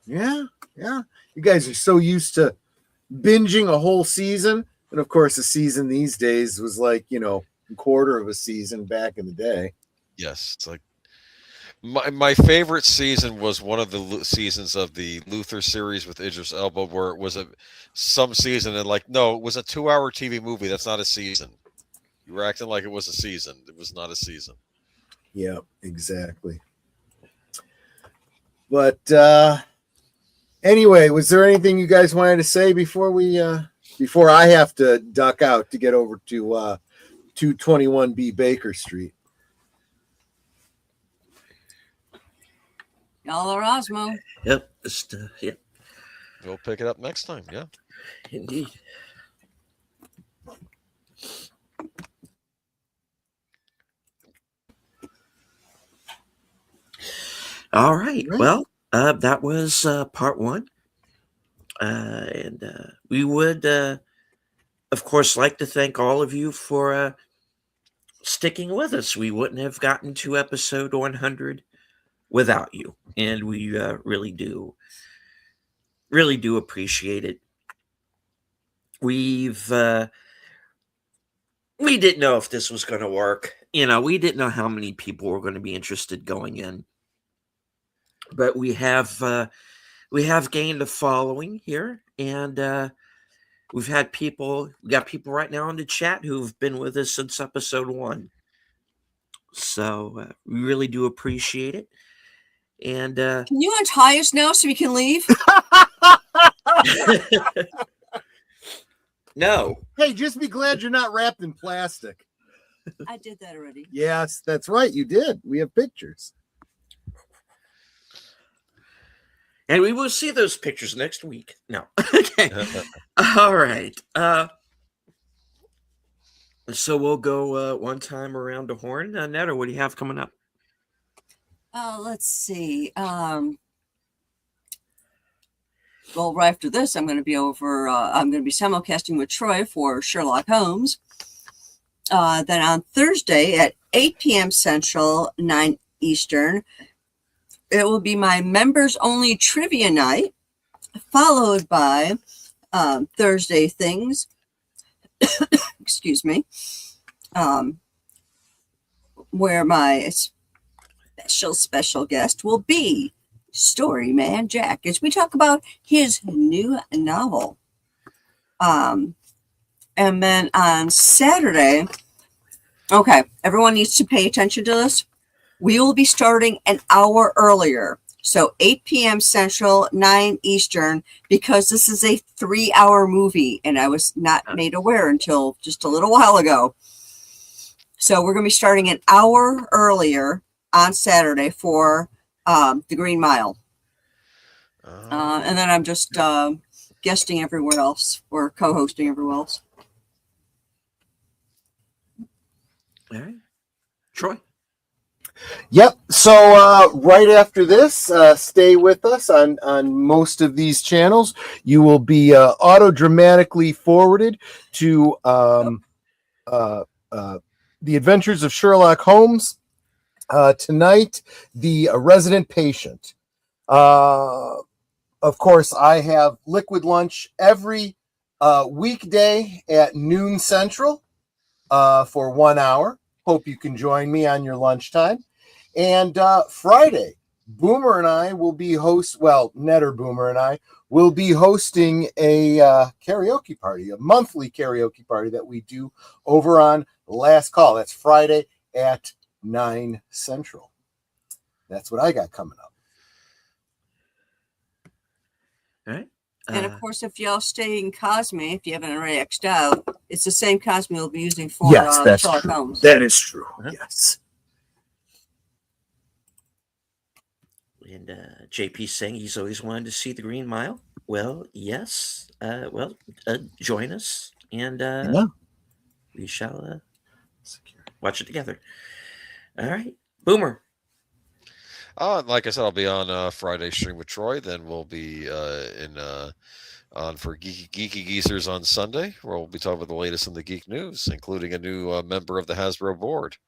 Yeah. You guys are so used to binging a whole season, and of course, a season these days was like, you know, a quarter of a season back in the day. Yes, it's like my favorite season was one of the seasons of the Luther series with Idris Elba, where it was some season and like, no, it was a 2-hour TV movie. That's not a season. You were acting like it was a season. It was not a season. Yeah, exactly. But anyway, was there anything you guys wanted to say before I have to duck out to get over to 221B Baker Street? Y'all are Osmo. Yep. Yep. We'll pick it up next time. Yeah. Indeed. All right. Well, that was part one. And we would, of course, like to thank all of you for sticking with us. We wouldn't have gotten to episode 100 without you. And we really do appreciate it. We didn't know if this was going to work. You know, we didn't know how many people were going to be interested going in. But we have gained a following here, and we got people right now in the chat who've been with us since episode 1. So we really do appreciate it. And can you untie us now so we can leave? No. Hey, just be glad you're not wrapped in plastic. I did that already. Yes, that's right. You did. We have pictures. And we will see those pictures next week. No. Okay. All right. So we'll go one time around the horn. Netta, what do you have coming up? Let's see. Well, right after this, I'm going to be simulcasting with Troy for Sherlock Holmes. Then on Thursday at 8 p.m. Central, 9 Eastern, it will be my members-only trivia night, followed by Thursday Things. Excuse me. Where my special guest will be Storyman Jack as we talk about his new novel. And then on Saturday, okay, everyone needs to pay attention to this. We will be starting an hour earlier. So 8 p.m. Central, 9 Eastern, because this is a 3-hour movie, and I was not made aware until just a little while ago. So we're going to be starting an hour earlier on Saturday for the Green Mile. And then I'm just guesting everywhere else or co-hosting everywhere else. All right. Troy? Yep. So right after this, stay with us on most of these channels. You will be auto-dramatically forwarded to The Adventures of Sherlock Holmes. Tonight, The Resident Patient. Of course, I have Liquid Lunch every weekday at noon Central for 1 hour. Hope you can join me on your lunchtime. And Friday, Boomer and I will be Netter Boomer and I will be hosting a karaoke party, a monthly karaoke party that we do over on Last Call. That's Friday at 9 Central. That's what I got coming up. All right. And of course, if y'all stay in Cosme, if you haven't already X'd out, it's the same Cosme we'll be using for that's Sherlock true. Holmes. That is true. Uh-huh. Yes. And JP's saying he's always wanted to see the Green Mile. Well, yes. Join us, and we shall watch it together. All right, Boomer. Like I said, I'll be on Friday stream with Troy. Then we'll be on for Geeky Geezers on Sunday, where we'll be talking about the latest in the geek news, including a new member of the Hasbro board.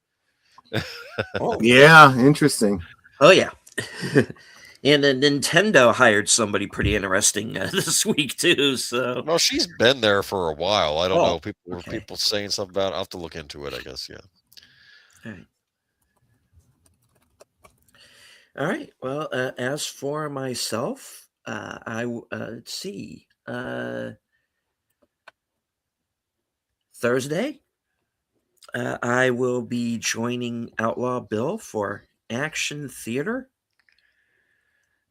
Yeah, interesting. Oh yeah. And then Nintendo hired somebody pretty interesting this week too. So well, she's been there for a while. I don't know. Okay. People saying something about it. I'll have to look into it, I guess. Yeah. All right. All right. Well, as for myself, let's see. Thursday, I will be joining Outlaw Bill for Action Theater.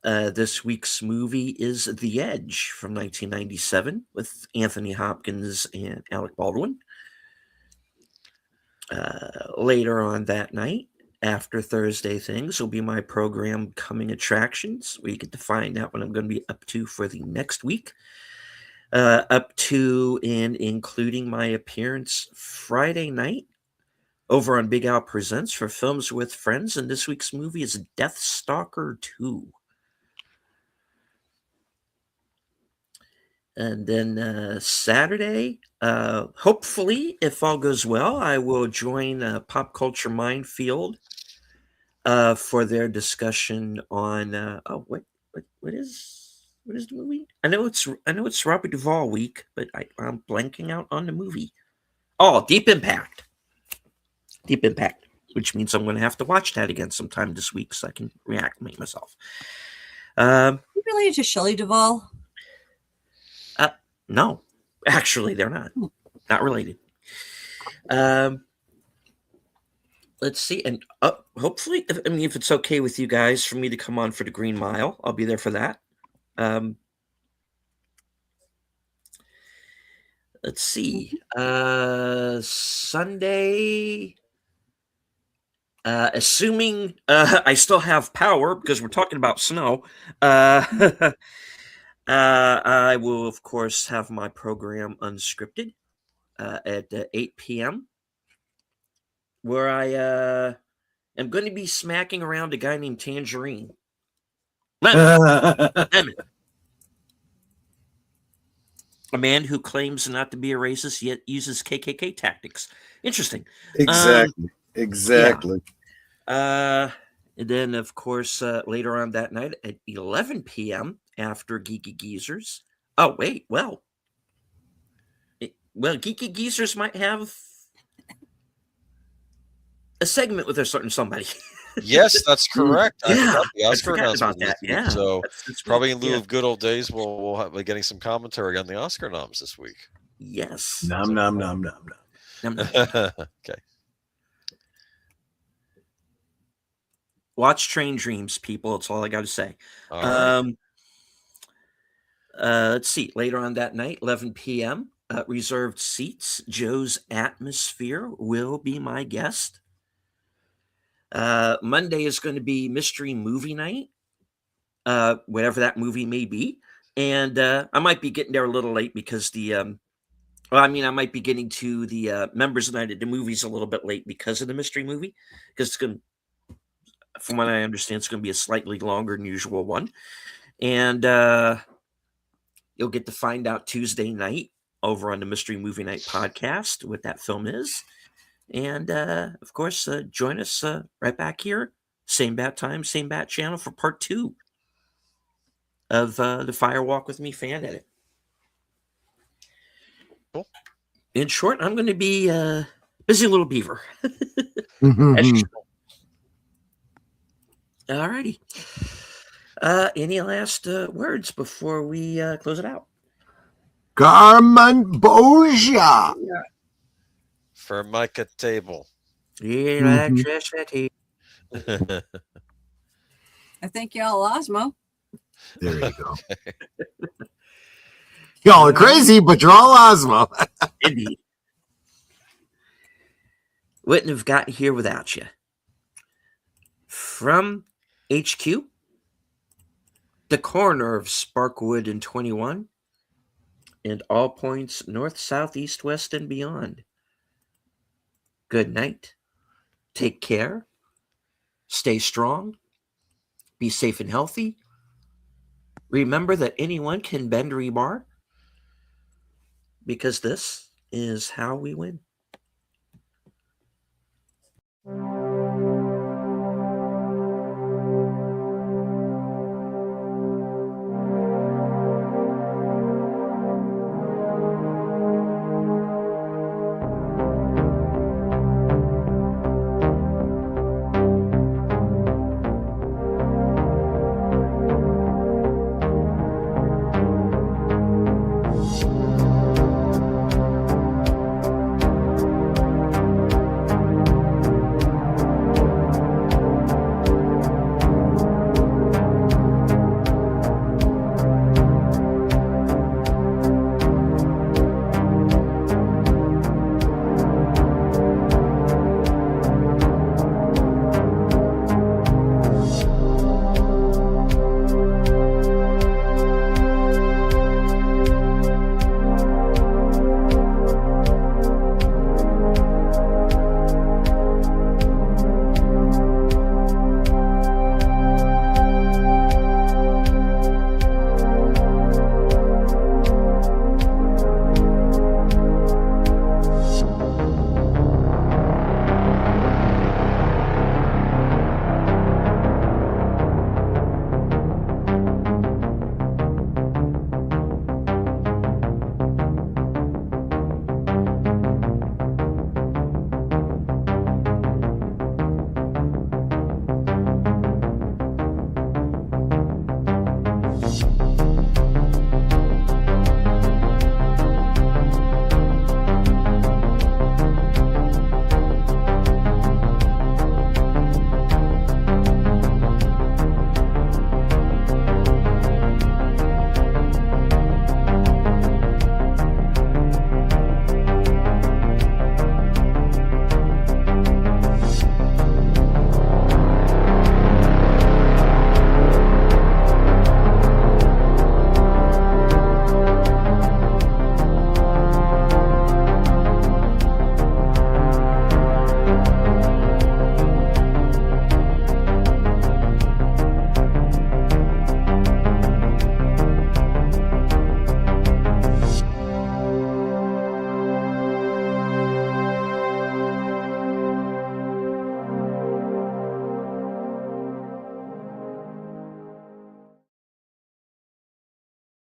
This week's movie is The Edge from 1997 with Anthony Hopkins and Alec Baldwin. Later on that night, after Thursday Things, will be my program Coming Attractions, where you get to find out what I'm going to be up to for the next week. Up to and including my appearance Friday night over on Big Al Presents for Films with Friends, and this week's movie is Death Stalker 2. And then Saturday, hopefully, if all goes well, I will join Pop Culture Minefield for their discussion on what is the movie? I know it's Robert Duvall week, but I'm blanking out on the movie. Oh, Deep Impact, which means I'm going to have to watch that again sometime this week so I can reacclimate myself. You related to Shelley Duvall? No, actually, they're not related. Let's see, and hopefully, if it's okay with you guys for me to come on for the Green Mile, I'll be there for that. Let's see, Sunday. Assuming I still have power because we're talking about snow. I will, of course, have my program Unscripted at 8 p.m., where I am going to be smacking around a guy named Tangerine. Lemon. A man who claims not to be a racist, yet uses KKK tactics. Interesting. Exactly. Yeah. And then, of course, later on that night at 11 p.m., after Geeky Geezers. Oh, wait, Geeky Geezers might have a segment with a certain somebody. Yes, that's correct. I Yeah, forgot the I Oscar forgot announcement about that. this week. Yeah, So that's probably right. in lieu Yeah. of good old days, we'll be getting some commentary on the Oscar noms this week. Yes. Nom nom nom nom nom. Nom, nom. Okay. Watch Train Dreams, people. That's all I got to say. All right. Let's see. Later on that night, 11 p.m., reserved seats. Joe's Atmosphere will be my guest. Monday is going to be Mystery Movie Night, whatever that movie may be. And I might be getting there a little late because I might be getting to the members night at the movies a little bit late because of the mystery movie. Because it's going, from what I understand, it's going to be a slightly longer than usual one. And you'll get to find out Tuesday night over on the Mystery Movie Night podcast what that film is. And of course, join us right back here, same bat time, same bat channel for part 2 of the Fire Walk with Me fan edit. Cool. In short, I'm going to be busy little beaver. Mhm. All righty. Any last words before we close it out? Carmen Boja. For Micah Table. Electricity. I think y'all Osmo. There you go. Y'all are crazy, but you're all Osmo. Indeed. Wouldn't have gotten here without you. From HQ, the corner of Sparkwood and 21, and all points north, south, east, west, and beyond. Good night. Take care. Stay strong. Be safe and healthy. Remember that anyone can bend rebar, because this is how we win.